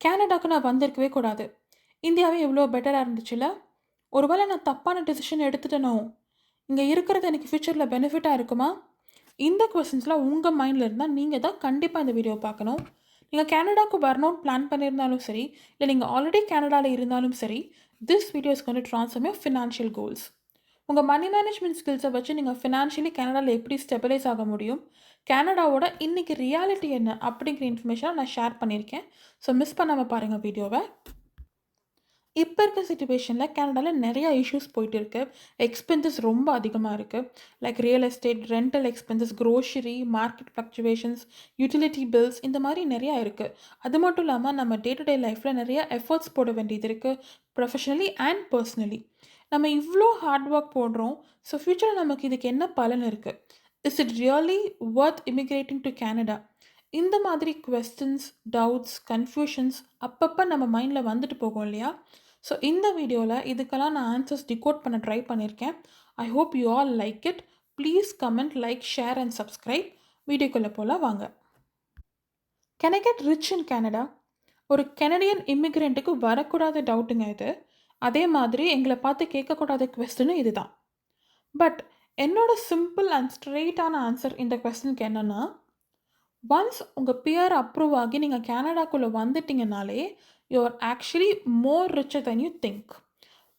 கனடாக்கு நான் வந்திருக்கவே கூடாது. இந்தியாவே இவ்ளோ பெட்டரா இருந்துச்சுல்ல. ஒருவேளை நான் தப்பான டெசிஷன் எடுத்துட்டேனோ? இங்க இருக்கிறது எனக்கு ஃப்யூச்சர்ல பெனிஃபிட்டா இருக்குமா? இந்த கொஸ்டின்ஸ்லாம் உங்க மைண்ட்ல இருந்தா, நீங்க தான் கண்டிப்பா இந்த வீடியோ பார்க்கணும். நீங்க கனடாக்கு வரணும்னு பிளான் பண்ணியிருந்தாலும் சரி, இல்ல நீங்க ஆல்ரெடி கனடால இருந்தாலும் சரி, this video is going to transform your financial goals. உங்க மனி மேனேஜ்மென்ட் ஸ்கில்ஸை வச்சு நீங்க ஃபினான்ஷியலி கனடால எப்படி ஸ்டெபிலைஸ் ஆக முடியும்? கனடாவோட இன்னைக்கு ரியாலிட்டி என்ன? அப்படிங்கிற இன்ஃபர்மேஷனை நான் ஷேர் பண்ணியிருக்கேன். ஸோ மிஸ் பண்ணாம பாருங்க வீடியோவை. இப்போ இருக்க சிச்சுவேஷனில் கனடாவில் நிறையா இஷ்யூஸ் போயிட்டு இருக்கு. எக்ஸ்பென்சஸ் ரொம்ப அதிகமாக இருக்குது. Like real estate, rental expenses, grocery, market fluctuations, utility bills, இந்த மாதிரி நிறையா இருக்குது. அது மட்டும் இல்லாமல் நம்ம டே டு டே லைஃப்பில் நிறையா எஃபர்ட்ஸ் போட வேண்டியது இருக்குது, ப்ரொஃபஷனலி அண்ட் பர்சனலி. நம்ம இவ்வளோ ஹார்ட் ஒர்க் போடுறோம். ஸோ ஃப்யூச்சரில் நமக்கு இதுக்கு என்ன பலன் இருக்குது? Is it really worth immigrating to Canada? இந்த மாதிரி கொஸ்டின்ஸ், டவுட்ஸ், கன்ஃபியூஷன்ஸ் அப்பப்போ நம்ம மைண்டில் வந்துட்டு போகும் இல்லையா? ஸோ இந்த வீடியோவில் இதுக்கெல்லாம் நான் ஆன்சர்ஸ் டிகோட் பண்ண ட்ரை பண்ணியிருக்கேன். I hope you all like it. Please comment, like, share and subscribe. வீடியோக்குள்ளே போல வாங்க. Can I get rich in Canada? ஒரு கெனடியன் இமிக்ரெண்ட்டுக்கு வரக்கூடாத டவுட்டுங்க இது. அதே மாதிரி எங்களை பார்த்து கேட்கக்கூடாத கொஸ்டினும் இதுதான். பட் என்னோட சிம்பிள் அண்ட் ஸ்ட்ரெயிட்டான ஆன்சர் இந்த கொஸ்டினுக்கு என்னென்னா, ஒன்ஸ் உங்கள் பியர் அப்ரூவ் ஆகி நீங்கள் கனடாக்குள்ளே வந்துட்டிங்கனாலே you are actually more richer then you think.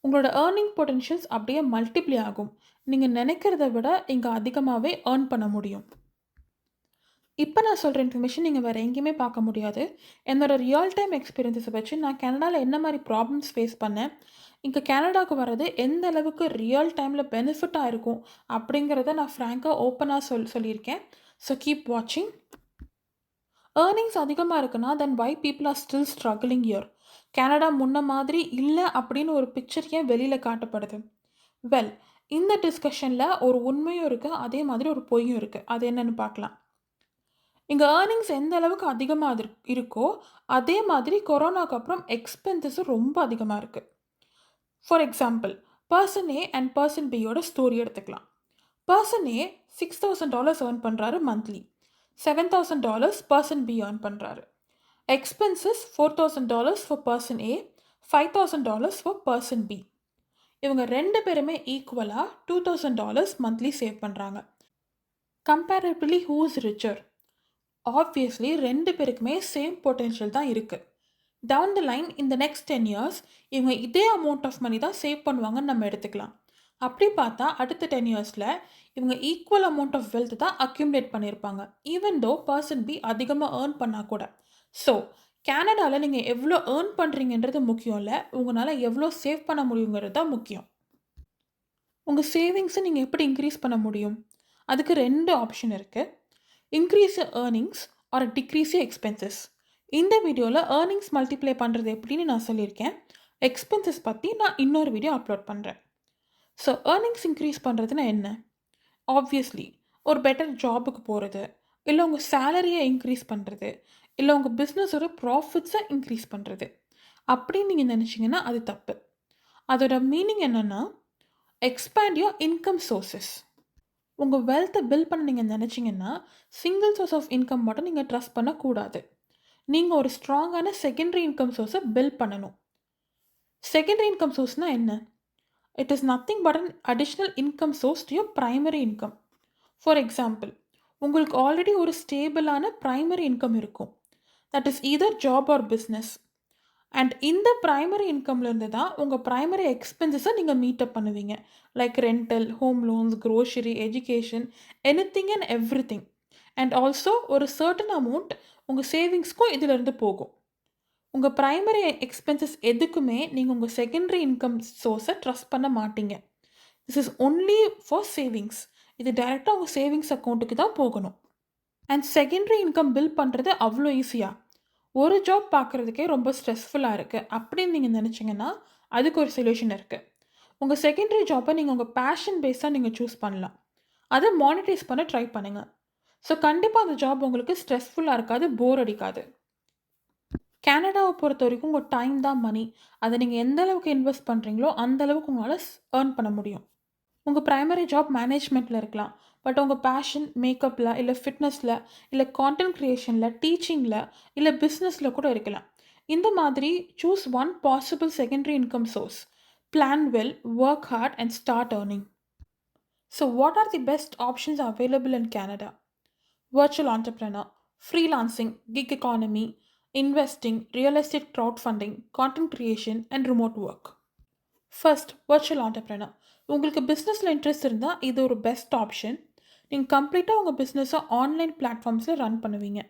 உங்களோட ஏர்னிங் பொட்டென்ஷியல்ஸ் அப்படியே மல்டிப்ளை ஆகும். நீங்கள் நினைக்கிறத விட இங்கே அதிகமாகவே ஏர்ன் பண்ண முடியும். இப்போ நான் சொல்கிற இன்ஃபர்மேஷன் நீங்கள் வேறு எங்கேயுமே பார்க்க முடியாது. என்னோடய ரியல் டைம் எக்ஸ்பீரியன்ஸை வச்சு நான் கனடாவில் என்ன மாதிரி ப்ராப்ளம்ஸ் ஃபேஸ் பண்ணேன், இங்கே கனடாவுக்கு வர்றது எந்த அளவுக்கு ரியல் டைமில் பெனிஃபிட்டாக இருக்கும் அப்படிங்கிறத நான் ஃப்ராங்காக ஓப்பனாக சொல்லியிருக்கேன். ஸோ கீப் வாட்சிங். ஏர்னிங்ஸ் அதிகமாக இருக்குன்னா then why people are still struggling here? Canada முன்ன மாதிரி இல்லை அப்படின்னு ஒரு பிக்சர் ஏன் வெளியில் காட்டப்படுது? வெல், இந்த டிஸ்கஷனில் ஒரு உண்மையும் இருக்குது, அதே மாதிரி ஒரு பொய்யும் இருக்குது. அது என்னென்னு பார்க்கலாம். இங்கே ஏர்னிங்ஸ் எந்த அளவுக்கு அதிகமாக இருக்கோ அதே மாதிரி கொரோனாக்கு அப்புறம் எக்ஸ்பென்சஸும் ரொம்ப அதிகமாக இருக்குது. For example, person A and person பியோட ஸ்டோரி எடுத்துக்கலாம். பர்சன் ஏ $6,000 ஏர்ன் பண்ணுறாரு மந்த்லி. $7,000 பர்சன் பி ஏர்ன் பண்ணுறாரு. Expenses $4,000 for person A, $5,000 for person B. இவங்க ரெண்டு பேருமே ஈக்குவலாக $2,000 மந்த்லி சேவ் பண்ணுறாங்க. Comparably who is richer? Obviously ரெண்டு பேருக்குமே சேம் பொட்டென்ஷியல் தான் இருக்குது. டவுன் த லைன் இந்த நெக்ஸ்ட் 10 இயர்ஸ் இவங்க இதே அமௌண்ட் ஆஃப் மணி தான் சேவ் பண்ணுவாங்கன்னு நம்ம எடுத்துக்கலாம். அப்படி பார்த்தா அடுத்த 10 இயர்ஸில் இவங்க ஈக்குவல் அமௌண்ட் ஆஃப் வெல்த் தான் அக்யூமுலேட் பண்ணியிருப்பாங்க, ஈவன் தோ பர்சன் பி அதிகமாக ஏர்ன் பண்ணால் கூட. ஸோ கனடாவில் நீங்கள் எவ்வளோ ஏர்ன் பண்ணுறீங்கன்றது முக்கியம் இல்லை, உங்களால் எவ்வளோ சேவ் பண்ண முடியுங்கிறது தான் முக்கியம். உங்கள் சேவிங்ஸை நீங்கள் எப்படி இன்க்ரீஸ் பண்ண முடியும்? அதுக்கு ரெண்டு ஆப்ஷன் இருக்குது. Increase earnings R degrees expenses. இந்த வீடியோவில் ஏர்னிங்ஸ் மல்டிப்ளை பண்ணுறது எப்படின்னு நான் சொல்லியிருக்கேன். எக்ஸ்பென்சஸ் பற்றி நான் இன்னொரு வீடியோ அப்லோட் பண்ணுறேன். ஸோ ஏர்னிங்ஸ் இன்க்ரீஸ் பண்ணுறதுனா என்ன? ஆப்வியஸ்லி ஒரு பெட்டர் ஜாபுக்கு போகிறது, இல்லை உங்கள் சேலரியை இன்க்ரீஸ் பண்ணுறது, இல்லை உங்கள் பிஸ்னஸோட ப்ராஃபிட்ஸை இன்க்ரீஸ் பண்ணுறது. அப்படின்னு நீங்கள் நினச்சிங்கன்னா அது தப்பு. அதோட மீனிங் என்னென்னா, எக்ஸ்பேண்ட் யுவர் இன்கம் சோர்சஸ். உங்கள் வெல்த்தை பில்ட் பண்ண நீங்கள் நினச்சிங்கன்னா சிங்கிள் சோர்ஸ் ஆஃப் இன்கம் மட்டும் நீங்கள் ட்ரஸ்ட் பண்ணக்கூடாது. நீங்கள் ஒரு ஸ்ட்ராங்கான செகண்டரி இன்கம் சோர்ஸை பில்ட் பண்ணணும். செகண்டரி இன்கம் சோர்ஸ்னால் என்ன? It is nothing but an additional income source to your primary income. For example, உங்களுக்கு ஆல்ரெடி ஒரு ஸ்டேபிளான ப்ரைமரி இன்கம் இருக்கும். That is either job or business. And இந்த ப்ரைமரி இன்கம்லேருந்து தான் உங்கள் ப்ரைமரி எக்ஸ்பென்சஸை நீங்கள் மீட்டப் பண்ணுவீங்க. Like rental, home loans, grocery, education, anything and everything. And also ஒரு சர்டன் அமௌண்ட் உங்கள் சேவிங்ஸ்க்கும் இதிலிருந்து போகும். உங்கள் ப்ரைமரி எக்ஸ்பென்சஸ் எதுக்குமே நீங்கள் உங்கள் செகண்டரி இன்கம் சோர்ஸை ட்ரஸ்ட் பண்ண மாட்டீங்க. This is only for savings. இது டைரெக்டாக உங்கள் சேவிங்ஸ் அக்கௌண்ட்டுக்கு தான் போகணும். அண்ட் செகண்டரி இன்கம் பில்ட் பண்ணுறது அவ்வளோ ஈஸியாக. ஒரு ஜாப் பார்க்குறதுக்கே ரொம்ப ஸ்ட்ரெஸ்ஃபுல்லாக இருக்குது அப்படின்னு நீங்கள் நினச்சிங்கன்னா அதுக்கு ஒரு சொல்யூஷன் இருக்குது. உங்கள் செகண்டரி ஜாப்பை நீங்கள் உங்கள் பேஷன் பேஸாக நீங்கள் சூஸ் பண்ணலாம். அதை மானிட்டைஸ் பண்ண ட்ரை பண்ணுங்கள். ஸோ கண்டிப்பாக அந்த ஜாப் உங்களுக்கு ஸ்ட்ரெஸ்ஃபுல்லாக இருக்காது, போர் அடிக்காது. கனடாவை பொறுத்த வரைக்கும் உங்கள் டைம் தான் மணி. அதை நீங்கள் எந்த அளவுக்கு இன்வெஸ்ட் பண்ணுறீங்களோ அந்த அளவுக்கு உங்களால் ஏர்ன் பண்ண முடியும். உங்கள் ப்ரைமரி ஜாப் மேனேஜ்மெண்ட்டில் இருக்கலாம், பட் உங்கள் பேஷன் மேக்கப்பில், இல்லை ஃபிட்னஸில், இல்லை கான்டென்ட் க்ரியேஷனில், டீச்சிங்கில், இல்லை பிஸ்னஸில் கூட இருக்கலாம். இந்த மாதிரி choose one possible secondary income source. Plan well, work hard and start earning. So what are the best options available in Canada? Virtual entrepreneur, freelancing, gig economy, investing, real estate crowdfunding, content creation and remote work. First virtual entrepreneur. உங்களுக்கு பிஸ்னஸில் interest இருந்தால் இது ஒரு best option. நீங்கள் கம்ப்ளீட்டாக உங்கள் பிஸ்னஸை online பிளாட்ஃபார்ம்ஸில் run பண்ணுவீங்க.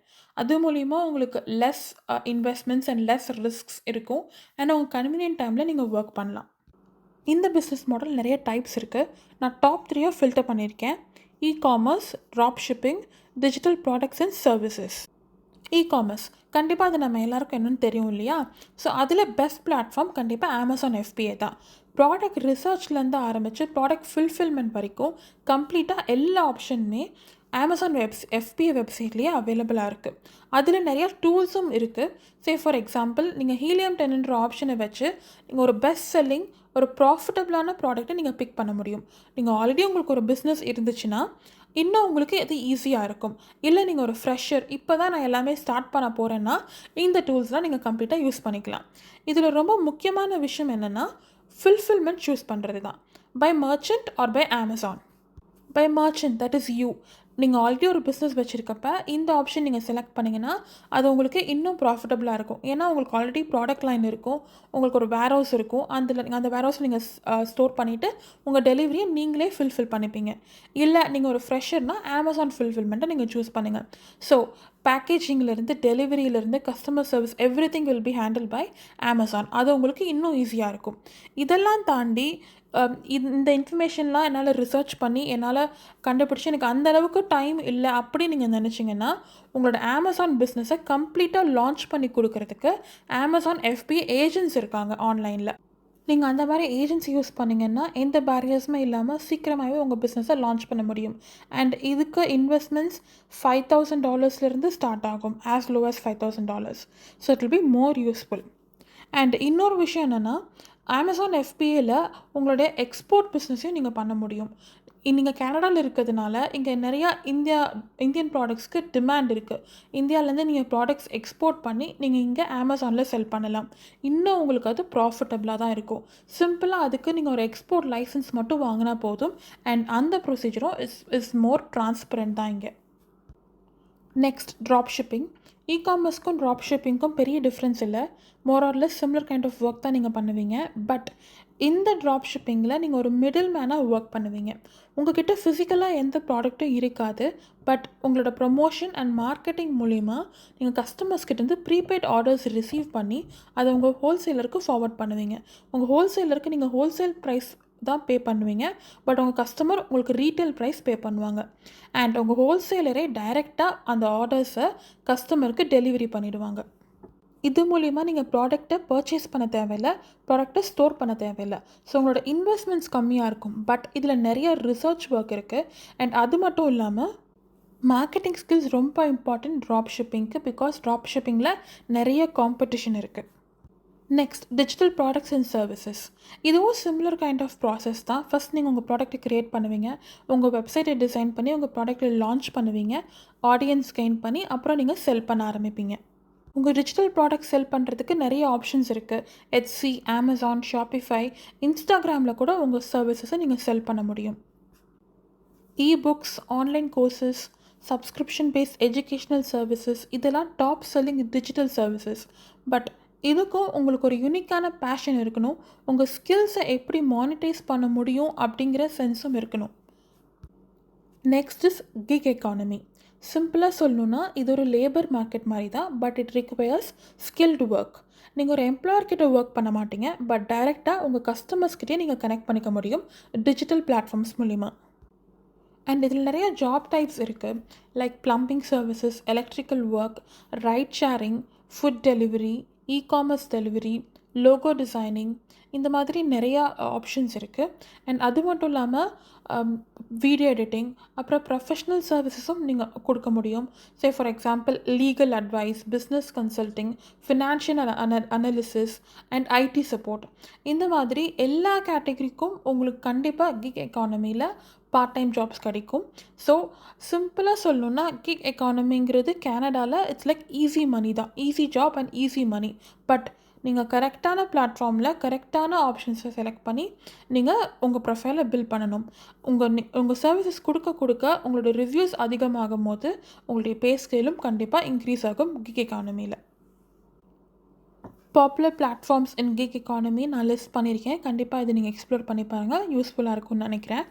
அது மூலிமா உங்களுக்கு less investments and less risks இருக்கும். அண்ட் உங்கள் கன்வீனியன்ட் டைமில் நீங்கள் ஒர்க் பண்ணலாம். இந்த பிஸ்னஸ் மாடல் நிறைய டைப்ஸ் இருக்குது. நான் டாப் 3 ஃபில்டர் பண்ணியிருக்கேன். E-commerce, drop shipping, digital products and services. E-commerce கண்டிப்பாக அது நம்ம எல்லாருக்கும் என்னென்னு தெரியும் இல்லையா? ஸோ அதில் பெஸ்ட் பிளாட்ஃபார்ம் கண்டிப்பாக அமேசான் FBA தான். ப்ராடக்ட் ரிசர்ச்லேருந்து ஆரம்பித்து ப்ராடக்ட் ஃபுல்ஃபில்மெண்ட் வரைக்கும் கம்ப்ளீட்டாக எல்லா ஆப்ஷனுமே அமேசான் FBA வெப்சைட்லேயே அவைலபிளாக இருக்குது. அதில் நிறையா டூல்ஸும் இருக்குது. ஃபார் எக்ஸாம்பிள், நீங்கள் ஹீலியம் 10ன்ற ஆப்ஷனை வச்சு நீங்கள் ஒரு பெஸ்ட் செல்லிங் ஒரு ப்ராஃபிட்டபிளான ப்ராடக்ட்டை நீங்கள் பிக் பண்ண முடியும். நீங்கள் ஆல்ரெடி உங்களுக்கு ஒரு பிஸ்னஸ் இருந்துச்சுன்னா இன்னும் உங்களுக்கு இது ஈஸியாக இருக்கும். இல்லை நீங்கள் ஒரு ஃப்ரெஷர், இப்போ தான் நான் எல்லாமே ஸ்டார்ட் பண்ண போகிறேன்னா இந்த டூல்ஸ்லாம் நீங்கள் கம்ப்ளீட்டாக யூஸ் பண்ணிக்கலாம். இதில் ரொம்ப முக்கியமான விஷயம் என்னென்னா ஃபுல்ஃபில்மெண்ட் சூஸ் பண்ணுறது தான். By merchant or by Amazon. By merchant, that is you. நீங்கள் ஆல்ரெடி ஒரு பிஸ்னஸ் வச்சுருக்கப்ப இந்த ஆப்ஷன் நீங்கள் செலக்ட் பண்ணிங்கன்னா அது உங்களுக்கு இன்னும் ப்ராஃபிட்டபுளாக இருக்கும். ஏன்னா உங்களுக்கு ஆல்ரெடி ப்ராடக்ட் லைன் இருக்கும், உங்களுக்கு ஒரு வேர்ஹவுஸ் இருக்கும். அந்த வேர்ஹவுஸில் நீங்கள் ஸ்டோர் பண்ணிவிட்டு உங்கள் டெலிவரியை நீங்களே ஃபுல்ஃபில் பண்ணிப்பீங்க. இல்லை நீங்கள் ஒரு ஃப்ரெஷர்னால் அமேசான் ஃபுல்ஃபில்மெண்ட்டை நீங்கள் சூஸ் பண்ணுங்கள். ஸோ பேக்கேஜிங்கிலேருந்து டெலிவரியிலேருந்து customer service everything will be handle by Amazon. அது உங்களுக்கு இன்னும் ஈஸியாக இருக்கும். இதெல்லாம் தாண்டி இந்த இன்ஃபர்மேஷன்லாம் என்னால் ரிசர்ச் பண்ணி என்னால் கண்டுபிடிச்சி எனக்கு அந்தளவுக்கு டைம் இல்லை அப்படி நீங்கள் நினச்சிங்கன்னா உங்களோட அமேசான் பிஸ்னஸை கம்ப்ளீட்டாக லான்ச் பண்ணி கொடுக்கறதுக்கு அமேசான் FBA ஏஜென்ட்ஸ் இருக்காங்க ஆன்லைனில். நீங்கள் அந்த மாதிரி ஏஜென்சி யூஸ் பண்ணிங்கன்னா எந்த பேரியர்ஸுமே இல்லாமல் சீக்கிரமாகவே உங்கள் பிஸ்னஸை லான்ச் பண்ண முடியும். அண்ட் இதுக்கு இன்வெஸ்ட்மெண்ட்ஸ் $5,000 ஸ்டார்ட் ஆகும், as low as $5,000. So it will be more useful. And இன்னொரு விஷயம் என்னென்னா அமேசான் FBAல உங்களுடைய எக்ஸ்போர்ட் பிஸ்னஸையும் நீங்கள் பண்ண முடியும். நீங்கள் கனடாவில் இருக்கிறதுனால இங்கே நிறையா இந்தியன் ப்ராடக்ட்ஸ்க்கு டிமாண்ட் இருக்குது. இந்தியாவிலேருந்து நீங்கள் ப்ராடக்ட்ஸ் எக்ஸ்போர்ட் பண்ணி நீங்கள் இங்கே அமேசானில் செல் பண்ணலாம். இன்னும் உங்களுக்கு அது ப்ராஃபிட்டபுளாக தான் இருக்கும். சிம்பிளாக அதுக்கு நீங்கள் ஒரு எக்ஸ்போர்ட் லைசன்ஸ் மட்டும் வாங்கினா போதும். அண்ட் அந்த ப்ரொசீஜரும் இஸ் மோர் டிரான்ஸ்பரண்ட் தான் இங்கே. Next, drop shipping. இ-காமர்ஸ்க்கும் ட்ராப் ஷிப்பிங்க்கும் பெரிய டிஃப்ரென்ஸ் இல்லை. More or less similar kind of work தான் நீங்கள் பண்ணுவீங்க. பட் இந்த ட்ராப் ஷிப்பிங்கில் நீங்கள் ஒரு மிடில் மேனாக ஒர்க் பண்ணுவீங்க. உங்கள்கிட்ட ஃபிசிக்கலாக எந்த ப்ராடக்ட்டும் இருக்காது. பட் உங்களோட ப்ரொமோஷன் அண்ட் மார்க்கெட்டிங் மூலிமா நீங்கள் கஸ்டமர்ஸ்கிட்டேருந்து ப்ரீபெய்ட் ஆர்டர்ஸ் ரிசீவ் பண்ணி அதை உங்கள் ஹோல்சேலருக்கு ஃபார்வர்ட் பண்ணுவீங்க. உங்கள் ஹோல்சேலருக்கு நீங்கள் ஹோல்சேல் ப்ரைஸ் தான் பே பண்ணுவீங்க. பட் உங்கள் கஸ்டமர் உங்களுக்கு ரீட்டைல் ப்ரைஸ் பே பண்ணுவாங்க. அண்ட் உங்கள் ஹோல்சேலரே டைரெக்டாக அந்த ஆர்டர்ஸை கஸ்டமருக்கு டெலிவரி பண்ணிவிடுவாங்க. இது மூலிமா நீங்கள் ப்ராடக்டை பர்ச்சேஸ் பண்ண தேவையில்லை, ப்ராடக்டை ஸ்டோர் பண்ண தேவையில்லை. ஸோ உங்களோட இன்வெஸ்ட்மெண்ட்ஸ் கம்மியாக இருக்கும். பட் இதில் நிறைய ரிசர்ச் ஒர்க் இருக்குது. அண்ட் அது மட்டும் இல்லாமல் மார்க்கெட்டிங் ஸ்கில்ஸ் ரொம்ப இம்பார்ட்டன்ட் ட்ராப் ஷிப்பிங்க்கு. பிகாஸ் ட்ராப் ஷிப்பிங்கில் நிறைய காம்படிஷன் இருக்குது. Next, digital products and services. இதுவும் சிமிலர் கைண்ட் ஆஃப் ப்ராசஸ் தான். ஃபஸ்ட் நீங்கள் உங்கள் ப்ராடக்ட்டை க்ரியேட் பண்ணுவீங்க, உங்கள் வெப்சைட்டை டிசைன் பண்ணி உங்கள் ப்ராடக்ட்டை லான்ச் பண்ணுவீங்க, ஆடியன்ஸ் கெயின் பண்ணி அப்புறம் நீங்கள் செல் பண்ண ஆரம்பிப்பீங்க. உங்கள் டிஜிட்டல் ப்ராடக்ட் செல் பண்ணுறதுக்கு நிறைய ஆப்ஷன்ஸ் இருக்குது. Etsy, Amazon, Shopify, இன்ஸ்டாகிராமில் கூட உங்கள் சர்வீசஸை நீங்கள் செல் பண்ண முடியும். E-books, online courses, subscription based educational services இதெல்லாம் top selling digital services. But இதுக்கும் உங்களுக்கு ஒரு யூனிக்கான பேஷன் இருக்கணும். உங்கள் ஸ்கில்ஸை எப்படி மானிட்டைஸ் பண்ண முடியும் அப்படிங்கிற சென்ஸும் இருக்கணும். Next is kick economy. சிம்பிளாக சொல்லணுன்னா இது ஒரு லேபர் மார்க்கெட் மாதிரி தான். But it requires skilled work. நீங்கள் ஒரு எம்ப்ளாயர்கிட்ட ஒர்க் பண்ண மாட்டீங்க. பட் டைரெக்டாக உங்கள் கஸ்டமர்ஸ்கிட்டே நீங்கள் கனெக்ட் பண்ணிக்க முடியும் டிஜிட்டல் பிளாட்ஃபார்ம்ஸ் மூலிமா. அண்ட் இதில் நிறைய ஜாப் டைப்ஸ் இருக்குது. Like plumbing services, electrical work, ride sharing, food delivery, e-commerce delivery, logo designing, இந்த மாதிரி நிறையா ஆப்ஷன்ஸ் இருக்குது. அண்ட் அது மட்டும் இல்லாமல் வீடியோ எடிட்டிங், அப்புறம் ப்ரொஃபஷ்னல் சர்வீசஸும் நீங்கள் கொடுக்க முடியும். For example legal advice, business consulting, financial analysis and IT support. இந்த மாதிரி எல்லா கேட்டகரிக்கும் உங்களுக்கு கண்டிப்பாக கிக் எக்கானமியில் பார்ட் டைம் ஜாப்ஸ் கிடைக்கும். ஸோ சிம்பிளாக சொல்லணுன்னா கிக் எக்கானமிங்கிறது கேனடாவில் இட்ஸ் லைக் ஈஸி மனி தான், easy job and easy money. But நீங்கள் கரெக்டான பிளாட்ஃபார்மில் கரெக்டான ஆப்ஷன்ஸை செலக்ட் பண்ணி நீங்கள் உங்கள் ப்ரொஃபைலை பில்ட் பண்ணணும். உங்கள் சர்வீசஸ் கொடுக்க உங்களோட ரிவ்யூஸ் அதிகமாகும் போது உங்களுடைய பே ஸ்கேலும் கண்டிப்பாக இன்க்ரீஸ் ஆகும் கிக் எக்கானமியில். பாப்புலர் பிளாட்ஃபார்ம்ஸ் இன் கிக் எக்கானமி நான் லிஸ்ட் பண்ணியிருக்கேன். கண்டிப்பாக இது நீங்கள் எக்ஸ்ப்ளோர் பண்ணி பாருங்கள், யூஸ்ஃபுல்லாக இருக்கும்னு நினைக்கிறேன்.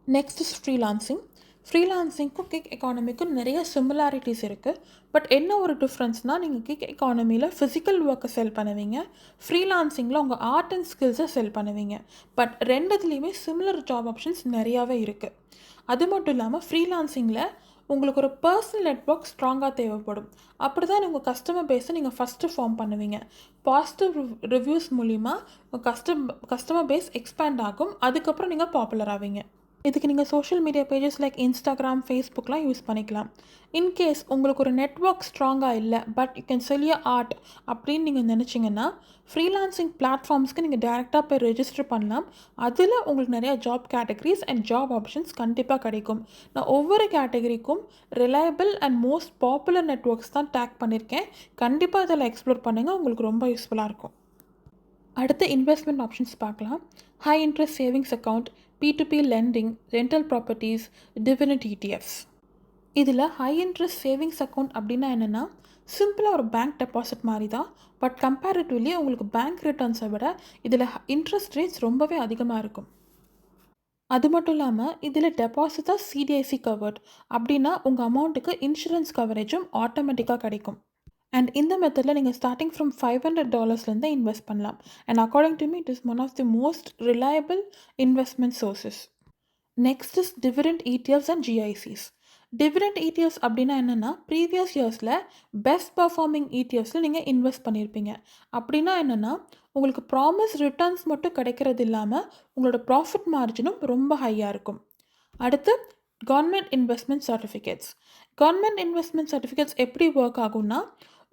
Next is freelancing. ஃப்ரீலான்சிங்க்கும் கிக் எக்கானமிக்கும் நிறைய சிமிலாரிட்டிஸ் இருக்குது. பட் என்ன ஒரு டிஃப்ரென்ஸ்னால், நீங்கள் கிக் எக்கானமியில் ஃபிசிக்கல் ஒர்க்கை செல் பண்ணுவீங்க, ஃப்ரீலான்சிங்கில் உங்கள் ஆர்ட் அண்ட் ஸ்கில்ஸை செல் பண்ணுவீங்க. பட் ரெண்டுத்துலேயுமே சிமிலர் ஜாப் ஆப்ஷன்ஸ் நிறையாவே இருக்குது. அது மட்டும் இல்லாமல் ஃப்ரீலான்சிங்கில் உங்களுக்கு ஒரு பர்சனல் நெட்வொர்க் ஸ்ட்ராங்காக தேவைப்படும். அப்படி தான் உங்கள் கஸ்டமர் பேஸை நீங்கள் ஃபஸ்ட்டு ஃபார்ம் பண்ணுவீங்க. பாசிட்டிவ் ரிவ்யூஸ் மூலிமா உங்கள் கஸ்டமர் பேஸ் எக்ஸ்பேண்ட் ஆகும். அதுக்கப்புறம் நீங்கள் பாப்புலர் ஆவீங்க. இதுக்கு நீங்கள் social media pages like Instagram, ஃபேஸ்புக்லாம் யூஸ் பண்ணிக்கலாம். இன்கேஸ் உங்களுக்கு ஒரு நெட்வொர்க் ஸ்ட்ராங்காக இல்லை, but you can sell your art அப்படின்னு நீங்கள் நினச்சிங்கன்னா ஃப்ரீலான்சிங் பிளாட்ஃபார்ம்ஸ்க்கு நீங்கள் டேரெக்டாக போய் ரெஜிஸ்டர் பண்ணலாம். அதில் உங்களுக்கு நிறையா job categories and job options கண்டிப்பாக கிடைக்கும். நான் ஒவ்வொரு கேட்டகரிக்கும் reliable and most popular networks தான் டேக் பண்ணியிருக்கேன். கண்டிப்பாக இதில் எக்ஸ்ப்ளோர் பண்ணுங்கள், உங்களுக்கு ரொம்ப யூஸ்ஃபுல்லாக இருக்கும். அடுத்து இன்வெஸ்ட்மெண்ட் ஆப்ஷன்ஸ் பார்க்கலாம். High interest savings account, P2P lending, rental properties, dividend ETFs. இதில் ஹை இன்ட்ரெஸ்ட் சேவிங்ஸ் அக்கௌண்ட் அப்படின்னா என்னென்னா, சிம்பிளாக ஒரு பேங்க் டெபாசிட் மாதிரி தான். பட் கம்பேரிட்டிவ்லி உங்களுக்கு பேங்க் ரிட்டர்ன்ஸை விட இதில் இன்ட்ரெஸ்ட் ரேட்ஸ் ரொம்பவே அதிகமாக இருக்கும். அது மட்டும் இல்லாமல் இதில் டெபாசிட்டாக CDIC கவர்ட் அப்படின்னா உங்கள் அமௌண்ட்டுக்கு இன்சூரன்ஸ் கவரேஜும் ஆட்டோமேட்டிக்காக கிடைக்கும். அண்ட் இந்த மெத்தடில் நீங்கள் ஸ்டார்டிங் ஃப்ரம் $500 இன்வெஸ்ட் பண்ணலாம். And according to me it is one of the most reliable investment sources. Next is dividend ETFs and GICs. Dividend ETFs அப்படின்னா என்னென்னா, ப்ரீவியஸ் இயர்ஸில் பெஸ்ட் பர்ஃபார்மிங் ETFஸில் நீங்கள் இன்வெஸ்ட் பண்ணியிருப்பீங்க. அப்படின்னா என்னென்னா, உங்களுக்கு ப்ராமிஸ் ரிட்டர்ன்ஸ் மட்டும் கிடைக்கிறது இல்லாமல் உங்களோட ப்ராஃபிட் மார்ஜினும் ரொம்ப ஹையாக இருக்கும். அடுத்து government investment certificates. Government investment certificates எப்படி ஒர்க் ஆகும்னா,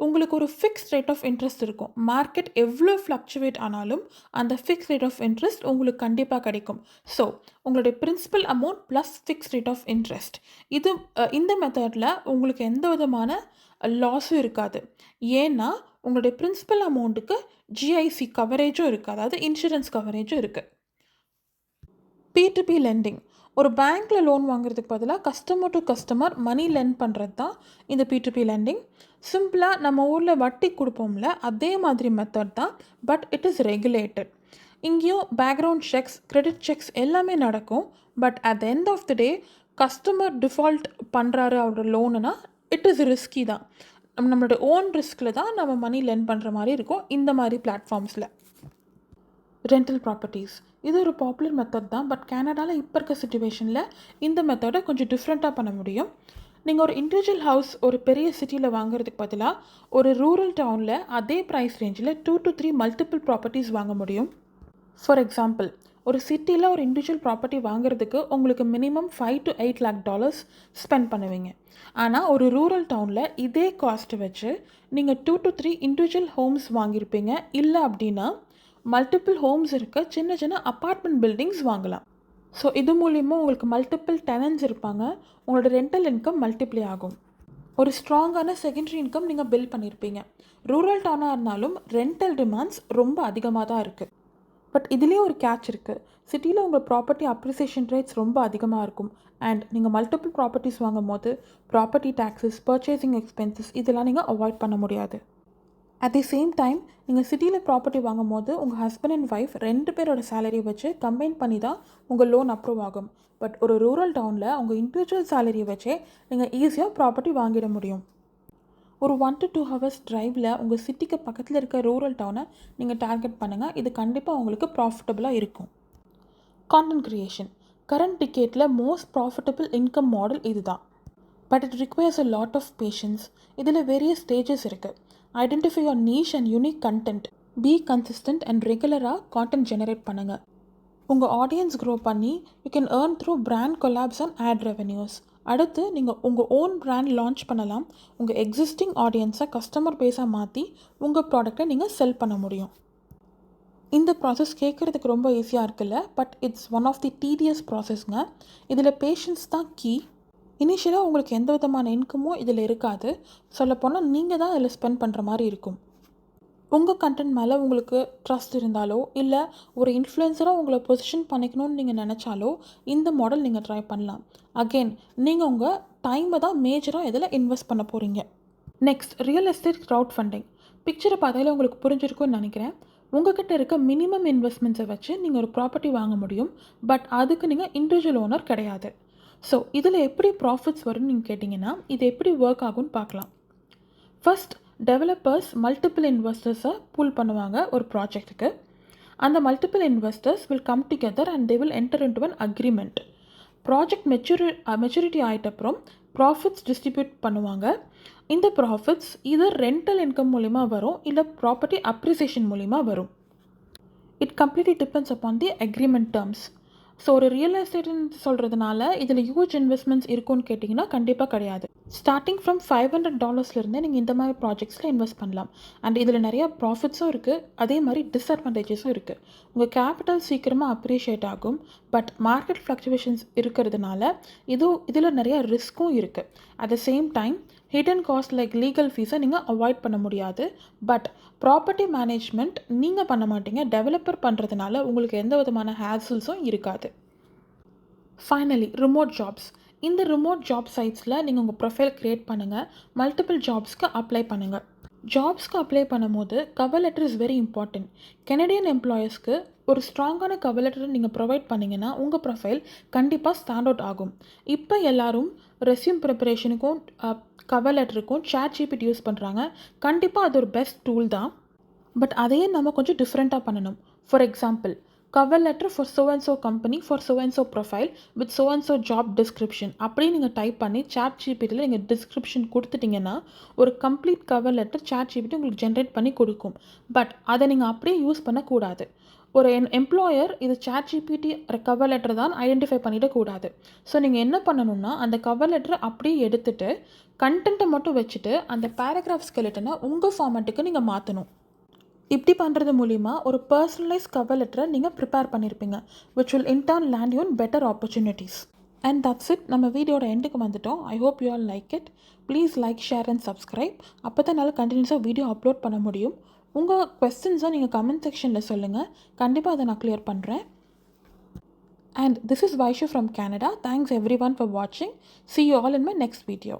உங்களுக்கு ஒரு ஃபிக்ஸ்ட் ரேட் ஆஃப் இன்ட்ரெஸ்ட் இருக்கும். மார்க்கெட் எவ்வளோ ஃப்ளக்சுவேட் ஆனாலும் அந்த ஃபிக்ஸ் ரேட் ஆஃப் இன்ட்ரெஸ்ட் உங்களுக்கு கண்டிப்பாக கிடைக்கும். ஸோ உங்களுடைய principal amount plus fix rate of interest. இந்த மெத்தடில் உங்களுக்கு எந்த விதமான லாஸும் இருக்காது. ஏன்னா உங்களுடைய பிரின்சிபல் அமௌண்ட்டுக்கு GIC கவரேஜும் இருக்குது, அதாவது இன்சூரன்ஸ் கவரேஜும் இருக்குது. P2P landing. ஒரு பேங்க்கில் லோன் வாங்குறதுக்கு பதிலாக customer to customer money lend பண்ணுறது தான் இந்த P2P லெண்டிங். சிம்பிளாக நம்ம ஊரில் வட்டி கொடுப்போம்ல, அதே மாதிரி மெத்தட் தான். But it is regulated. இங்கேயும் பேக்ரவுண்ட் செக்ஸ், கிரெடிட் செக்ஸ் எல்லாமே நடக்கும். But at the end of the day customer default பண்ணுறாரு அவரோட லோனுனா இட் இஸ் ரிஸ்கி தான். நம்மளோட ஓன் ரிஸ்கில் தான் நம்ம மணி லெண்ட் பண்ணுற மாதிரி இருக்கும் இந்த மாதிரி பிளாட்ஃபார்ம்ஸில். ரெண்டல் ப்ராப்பர்ட்டிஸ் இது ஒரு பாப்புலர் மெத்தட் தான். பட் கேனடாவில் இப்போ இருக்க சிச்சுவேஷனில் இந்த மெத்தடை கொஞ்சம் டிஃப்ரெண்ட்டாக பண்ண முடியும். நீங்கள் ஒரு இண்டிவிஜுவல் ஹவுஸ் ஒரு பெரிய சிட்டியில் வாங்குறதுக்கு பதிலாக ஒரு ரூரல் டவுனில் அதே ப்ரைஸ் ரேஞ்சில் 2 to 3 மல்டிபிள் ப்ராப்பர்ட்டிஸ் வாங்க முடியும். ஃபார் எக்ஸாம்பிள், ஒரு சிட்டியில் ஒரு இண்டிவிஜுவல் ப்ராப்பர்ட்டி வாங்குறதுக்கு உங்களுக்கு மினிமம் $5 to $8 lakh ஸ்பெண்ட் பண்ணுவீங்க. ஆனால் ஒரு ரூரல் டவுனில் இதே காஸ்ட்டை வச்சு நீங்கள் 2 to 3 இண்டிவிஜுவல் ஹோம்ஸ் வாங்கியிருப்பீங்க. இல்லை அப்படின்னா மல்டிபிள் ஹோம்ஸ் இருக்க சின்ன சின்ன அப்பார்ட்மெண்ட் பில்டிங்ஸ் வாங்கலாம். ஸோ இது மூலிமா உங்களுக்கு மல்டிபிள் டெனன்ட்ஸ் இருப்பாங்க, உங்களோட ரெண்டல் இன்கம் மல்டிப்ளை ஆகும். ஒரு ஸ்ட்ராங்கான செகண்டரி இன்கம் நீங்கள் பில்ட் பண்ணியிருப்பீங்க. ரூரல் டவுனாக இருந்தாலும் ரெண்டல் டிமாண்ட்ஸ் ரொம்ப அதிகமாக தான் இருக்குது. பட் இதுலேயே ஒரு கேட்ச் இருக்குது. சிட்டியில் உங்கள் ப்ராப்பர்ட்டி அப்ரிசியேஷன் ரேட்ஸ் ரொம்ப அதிகமாக இருக்கும். அண்ட் நீங்கள் மல்டிபிள் ப்ராப்பர்ட்டிஸ் வாங்கும் போது ப்ராப்பர்ட்டி டேக்ஸஸ், பர்ச்சேசிங் எக்ஸ்பென்சஸ் இதெல்லாம் நீங்கள் அவாய்ட் பண்ண முடியாது. அட் தி சேம் டைம் நீங்கள் சிட்டியில் ப்ராப்பர்ட்டி வாங்கும் போது உங்கள் ஹஸ்பண்ட் அண்ட் ஒய்ஃப் 2 பேரோட சேலரியை வச்சு கம்பைன் பண்ணி தான் உங்கள் லோன் அப்ரூவ் ஆகும். பட் ஒரு ரூரல் டவுனில் உங்கள் இண்டிவிஜுவல் சேலரியை வச்சே நீங்கள் ஈஸியாக ப்ராப்பர்ட்டி வாங்கிட முடியும். ஒரு 1 to 2 hours டிரைவில் உங்கள் சிட்டிக்கு பக்கத்தில் இருக்க ரூரல் டவுனை நீங்கள் டார்கெட் பண்ணுங்கள். இது கண்டிப்பாக உங்களுக்கு ப்ராஃபிட்டபுளாக இருக்கும். கான்டென்ட் க்ரியேஷன் கரண்ட் டிக்கெட்டில் மோஸ்ட் ப்ராஃபிட்டபிள் இன்கம் மாடல் இது தான். But it requires a lot of patience. இதில் வேரியஸ் ஸ்டேஜஸ் இருக்குது. Identify your niche and unique content. Be consistent and ரெகுலராக கான்டென்ட் ஜெனரேட் பண்ணுங்கள். உங்கள் ஆடியன்ஸ் க்ரோ பண்ணி you can earn through brand collabs and ad revenues. அடுத்து நீங்கள் உங்கள் own brand launch பண்ணலாம். உங்கள் எக்ஸிஸ்டிங் ஆடியன்ஸை கஸ்டமர் பேஸாக மாற்றி உங்கள் ப்ராடக்டை நீங்கள் செல் பண்ண முடியும். இந்த ப்ராசஸ் கேட்குறதுக்கு ரொம்ப ஈஸியாக இருக்குல்ல, but it's one of the tedious ப்ராசஸ்ங்க. இதில் பேஷன்ஸ் தான் கீ. இனிஷியலாக உங்களுக்கு எந்த விதமான இன்கமும் இதில் இருக்காது. சொல்லப்போனால் நீங்கள் தான் இதில் ஸ்பெண்ட் பண்ணுற மாதிரி இருக்கும். உங்கள் கண்டென்ட் மேலே உங்களுக்கு ட்ரஸ்ட் இருந்தாலோ இல்லை ஒரு இன்ஃப்ளூயன்சராக உங்களை பொசிஷன் பண்ணிக்கணும்னு நீங்கள் நினச்சாலோ இந்த மாடல் நீங்கள் ட்ரை பண்ணலாம். அகெயின் நீங்கள் உங்கள் டைமை தான் மேஜராக இதில் இன்வெஸ்ட் பண்ண போகிறீங்க. Next, real estate crowd funding. பிக்சரை பார்த்தாலே உங்களுக்கு புரிஞ்சிருக்கும்னு நினைக்கிறேன். உங்கள்கிட்ட இருக்க மினிமம் இன்வெஸ்ட்மெண்ட்ஸை வச்சு நீங்கள் ஒரு ப்ராப்பர்ட்டி வாங்க முடியும். பட் அதுக்கு நீங்கள் இண்டிவிஜுவல் ஓனர் கிடையாது. ஸோ இதில் எப்படி ப்ராஃபிட்ஸ் வரும்னு நீங்கள் கேட்டிங்கன்னா இது எப்படி ஒர்க் ஆகும்னு பார்க்கலாம். ஃபர்ஸ்ட், டெவலப்பர்ஸ் மல்டிபிள் இன்வெஸ்டர்ஸை பூல் பண்ணுவாங்க ஒரு ப்ராஜெக்ட்டுக்கு. அந்த multiple investors will come together and they will enter into an agreement. Project maturity ஆகிட்டப்புறம் ப்ராஃபிட்ஸ் டிஸ்ட்ரிபியூட் பண்ணுவாங்க. இந்த ப்ராஃபிட்ஸ் இதர் ரெண்டல் இன்கம் மூலிமா வரும் இல்லை ப்ராப்பர்ட்டி அப்ரிசியேஷன் மூலிமா வரும். It completely depends upon the agreement terms. So ஒரு ரியல் எஸ்டேட்னு சொல்கிறதுனால இதில் ஹியூஜ் இன்வெஸ்ட்மெண்ட்ஸ் இருக்குன்னு கேட்டிங்கன்னா கண்டிப்பாக கிடையாது. ஸ்டார்டிங் ஃப்ரம் $500 நீங்கள் இந்த மாதிரி ப்ராஜெக்ட்ஸில் இன்வெஸ்ட் பண்ணலாம். அண்ட் இதில் நிறையா ப்ராஃபிட்ஸும் இருக்குது, அதே மாதிரி டிஸ்அட்வான்டேஜஸும் இருக்குது. உங்கள் கேபிட்டல் சீக்கிரமாக அப்ரிஷியேட் ஆகும். பட் மார்க்கெட் ஃப்ளக்சுவேஷன்ஸ் இருக்கிறதுனால இதில் நிறையா ரிஸ்க்கும் இருக்குது. At the same time hidden cost like legal ஃபீஸை நீங்கள் அவாய்ட் பண்ண முடியாது. பட் ப்ராப்பர்ட்டி மேனேஜ்மெண்ட் நீங்கள் பண்ண மாட்டீங்க, டெவலப்பர் பண்ணுறதுனால உங்களுக்கு எந்த விதமான ஹேசல்ஸும் இருக்காது. Finally, remote jobs. இந்த ரிமோட் ஜாப் சைட்ஸில் நீங்கள் உங்கள் ப்ரொஃபைல் க்ரியேட் பண்ணுங்கள், மல்டிபிள் ஜாப்ஸ்க்கு அப்ளை பண்ணுங்கள். ஜாப்ஸ்க்கு அப்ளை பண்ணும்போது cover letter is very important. Canadian எம்ப்ளாயர்ஸ்க்கு ஒரு ஸ்ட்ராங்கான கவர் லெட்டர் நீங்கள் ப்ரொவைட் பண்ணிங்கன்னா உங்கள் ப்ரொஃபைல் கண்டிப்பாக ஸ்டாண்ட் அவுட் ஆகும். இப்போ எல்லோரும் ரெஸ்யூம் ப்ரிப்பரேஷனுக்கும் கவர் லெட்டருக்கும் ChatGPT யூஸ் பண்ணுறாங்க. கண்டிப்பாக அது ஒரு பெஸ்ட் டூல் தான். பட் அதையே நம்ம கொஞ்சம் டிஃப்ரெண்ட்டாக பண்ணணும். For example, cover letter for so and so company for so and so profile with so and so job description அப்படின்னு நீங்கள் டைப் பண்ணி ChatGPTயில் நீங்கள் டிஸ்கிரிப்ஷன் கொடுத்துட்டிங்கன்னா ஒரு கம்ப்ளீட் கவர் லெட்டர் ChatGPT உங்களுக்கு ஜென்ரேட் பண்ணி கொடுக்கும். பட் அதை நீங்கள் அப்படியே யூஸ் பண்ணக்கூடாது. ஒரு எம்ப்ளாயர் இது ChatGPT கவர் லெட்டர் தான் ஐடென்டிஃபை பண்ணிடக்கூடாது. ஸோ நீங்கள் என்ன பண்ணணும்னா அந்த கவர் லெட்டரை அப்படியே எடுத்துகிட்டு கண்டென்ட்டை மட்டும் வச்சுட்டு அந்த பேராகிராஃப் ஸ்கெலட்டனை உங்கள் ஃபார்மேட்டுக்கு நீங்கள் மாற்றணும். இப்படி பண்ணுறது மூலிமா ஒரு பர்சனலைஸ் கவர் லெட்டரை நீங்கள் ப்ரிப்பேர் பண்ணியிருப்பீங்க, which will in turn land you on better opportunities. And that's it. நம்ம வீடியோட எண்டுக்கு வந்துட்டோம். I hope you all like it. Please like, share and subscribe. அப்போ தான் என்னால் கண்டினியூஸாக வீடியோ அப்லோட் பண்ண முடியும். உங்கள் கொஸ்டின்ஸை நீங்கள் கமெண்ட் செக்ஷனில் சொல்லுங்கள், கண்டிப்பாக அதை நான் கிளியர் பண்ணுறேன். And this is Vaishu from Canada. Thanks everyone for watching. See you all in my next video.